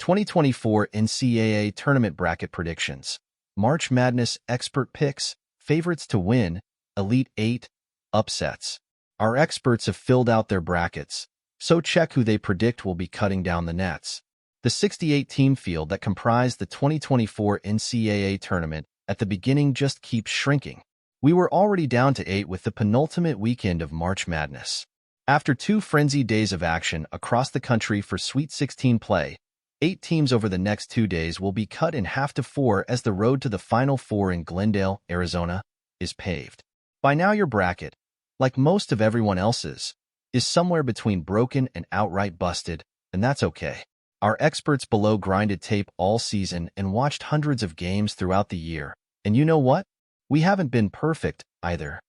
2024 NCAA Tournament Bracket Predictions, March Madness Expert Picks, Favorites to Win, Elite 8, Upsets. Our experts have filled out their brackets, so check who they predict will be cutting down the nets. The 68-team field that comprised the 2024 NCAA Tournament at the beginning just keeps shrinking. We were already down to 8 with the penultimate weekend of March Madness. After 2 frenzied days of action across the country for Sweet 16 play, 8 teams over the next 2 days will be cut in half to 4 as the road to the Final Four in Glendale, Arizona, is paved. By now your bracket, like most of everyone else's, is somewhere between broken and outright busted, and that's okay. Our experts below grinded tape all season and watched hundreds of games throughout the year, and you know what? We haven't been perfect, either.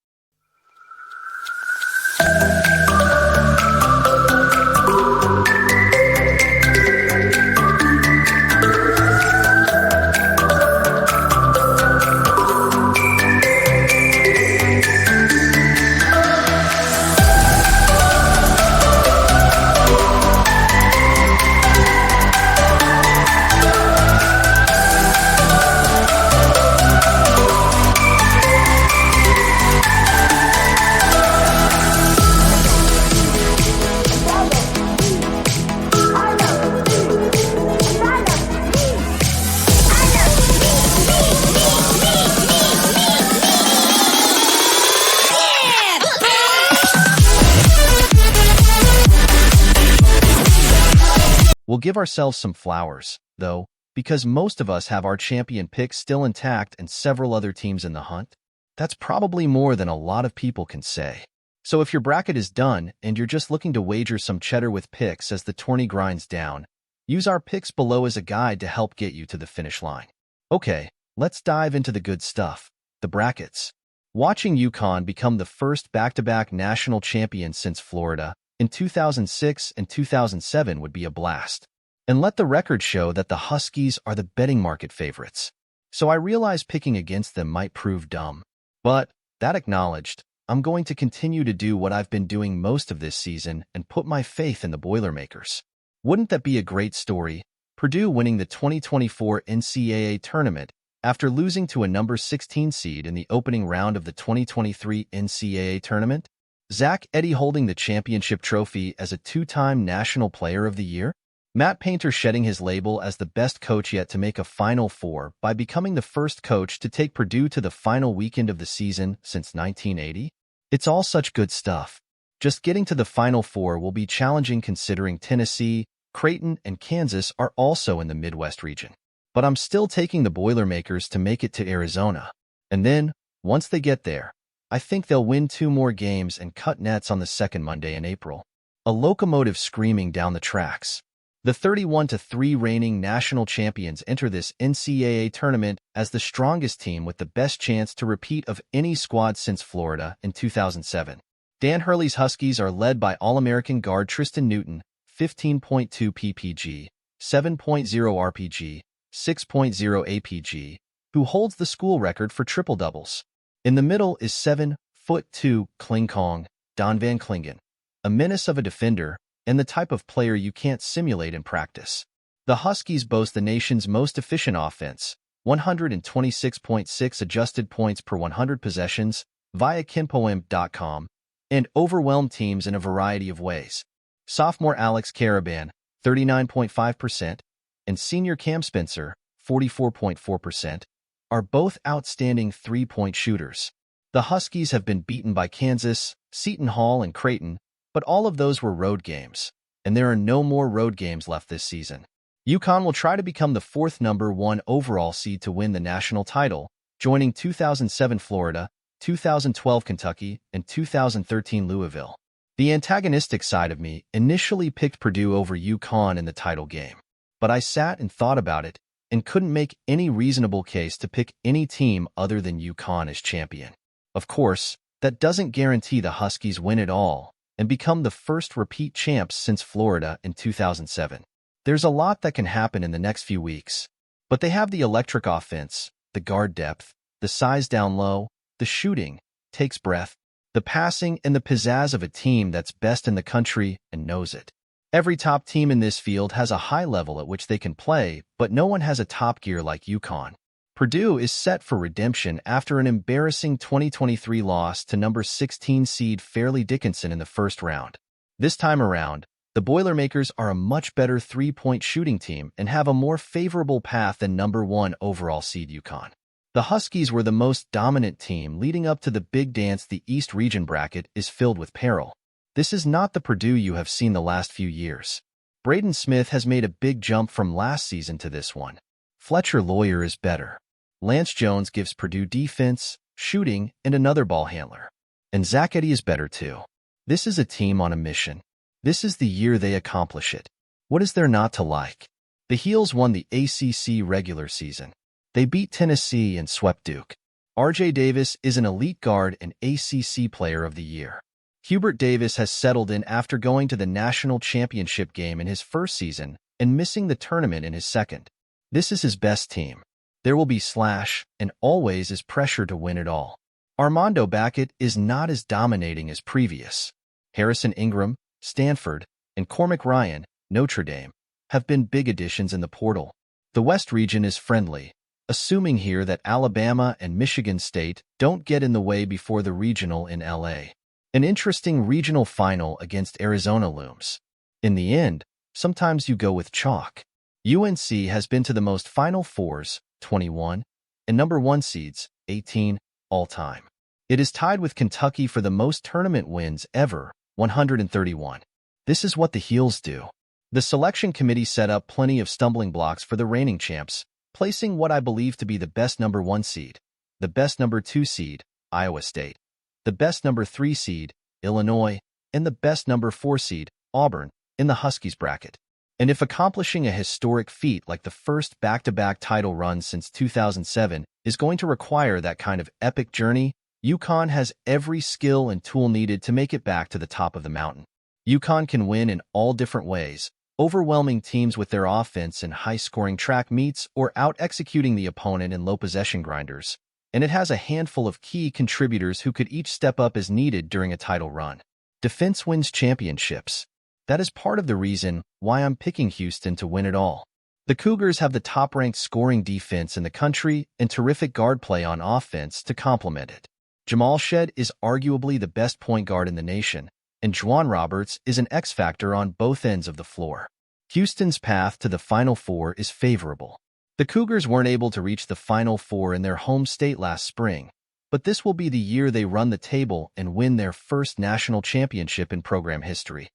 We'll give ourselves some flowers, though, because most of us have our champion picks still intact and several other teams in the hunt. That's probably more than a lot of people can say. So if your bracket is done and you're just looking to wager some cheddar with picks as the tourney grinds down, use our picks below as a guide to help get you to the finish line. Okay, let's dive into the good stuff, the brackets. Watching UConn become the first back-to-back national champion since Florida in 2006 and 2007 would be a blast. And let the record show that the Huskies are the betting market favorites. So I realize picking against them might prove dumb. But, that acknowledged, I'm going to continue to do what I've been doing most of this season and put my faith in the Boilermakers. Wouldn't that be a great story? Purdue winning the 2024 NCAA Tournament after losing to a number 16 seed in the opening round of the 2023 NCAA Tournament? Zach Edey holding the championship trophy as a 2-time National Player of the Year? Matt Painter shedding his label as the best coach yet to make a Final Four by becoming the first coach to take Purdue to the final weekend of the season since 1980? It's all such good stuff. Just getting to the Final Four will be challenging considering Tennessee, Creighton, and Kansas are also in the Midwest region. But I'm still taking the Boilermakers to make it to Arizona. And then, once they get there, I think they'll win 2 more games and cut nets on the second Monday in April. A locomotive screaming down the tracks. The 31-3 reigning national champions enter this NCAA tournament as the strongest team with the best chance to repeat of any squad since Florida in 2007. Dan Hurley's Huskies are led by All-American guard Tristan Newton, 15.2 PPG, 7.0 RPG, 6.0 APG, who holds the school record for triple-doubles. In the middle is 7'2" Kling Kong, Don Van Klingen, a menace of a defender and the type of player you can't simulate in practice. The Huskies boast the nation's most efficient offense, 126.6 adjusted points per 100 possessions via KenPoem.com, and overwhelm teams in a variety of ways. Sophomore Alex Caraban, 39.5%, and senior Cam Spencer, 44.4%, are both outstanding 3-point shooters. The Huskies have been beaten by Kansas, Seton Hall, and Creighton, but all of those were road games, and there are no more road games left this season. UConn will try to become the 4th number 1 overall seed to win the national title, joining 2007 Florida, 2012 Kentucky, and 2013 Louisville. The antagonistic side of me initially picked Purdue over UConn in the title game, but I sat and thought about it and couldn't make any reasonable case to pick any team other than UConn as champion. Of course, that doesn't guarantee the Huskies win it all and become the first repeat champs since Florida in 2007. There's a lot that can happen in the next few weeks, but they have the electric offense, the guard depth, the size down low, the shooting, takes breath, the passing, and the pizzazz of a team that's best in the country and knows it. Every top team in this field has a high level at which they can play, but no one has a top gear like UConn. Purdue is set for redemption after an embarrassing 2023 loss to number 16 seed Fairleigh Dickinson in the first round. This time around, the Boilermakers are a much better three-point shooting team and have a more favorable path than number 1 overall seed UConn. The Huskies were the most dominant team leading up to the big dance. The East Region bracket is filled with peril. This is not the Purdue you have seen the last few years. Braden Smith has made a big jump from last season to this one. Fletcher Loyer is better. Lance Jones gives Purdue defense, shooting, and another ball handler. And Zach Edey is better too. This is a team on a mission. This is the year they accomplish it. What is there not to like? The Heels won the ACC regular season. They beat Tennessee and swept Duke. RJ Davis is an elite guard and ACC Player of the Year. Hubert Davis has settled in after going to the national championship game in his first season and missing the tournament in his second. This is his best team. There will be slash and always is pressure to win it all. Armando Backett is not as dominating as previous. Harrison Ingram, Stanford, and Cormac Ryan, Notre Dame, have been big additions in the portal. The West region is friendly, assuming here that Alabama and Michigan State don't get in the way before the regional in LA. An interesting regional final against Arizona looms. In the end, sometimes you go with chalk. UNC has been to the most Final Fours, 21, and number 1 seeds, 18, all time. It is tied with Kentucky for the most tournament wins ever, 131. This is what the Heels do. The selection committee set up plenty of stumbling blocks for the reigning champs, placing what I believe to be the best number 1 seed, the best number 2 seed, Iowa State, the best number 3 seed, Illinois, and the best number 4 seed, Auburn, in the Huskies bracket. And if accomplishing a historic feat like the first back-to-back title run since 2007 is going to require that kind of epic journey, UConn has every skill and tool needed to make it back to the top of the mountain. UConn can win in all different ways, overwhelming teams with their offense in high-scoring track meets or out-executing the opponent in low-possession grinders. And it has a handful of key contributors who could each step up as needed during a title run. Defense wins championships. That is part of the reason why I'm picking Houston to win it all. The Cougars have the top-ranked scoring defense in the country and terrific guard play on offense to complement it. Jamal Shead is arguably the best point guard in the nation, and Juwan Roberts is an X-factor on both ends of the floor. Houston's path to the Final Four is favorable. The Cougars weren't able to reach the Final Four in their home state last spring, but this will be the year they run the table and win their first national championship in program history.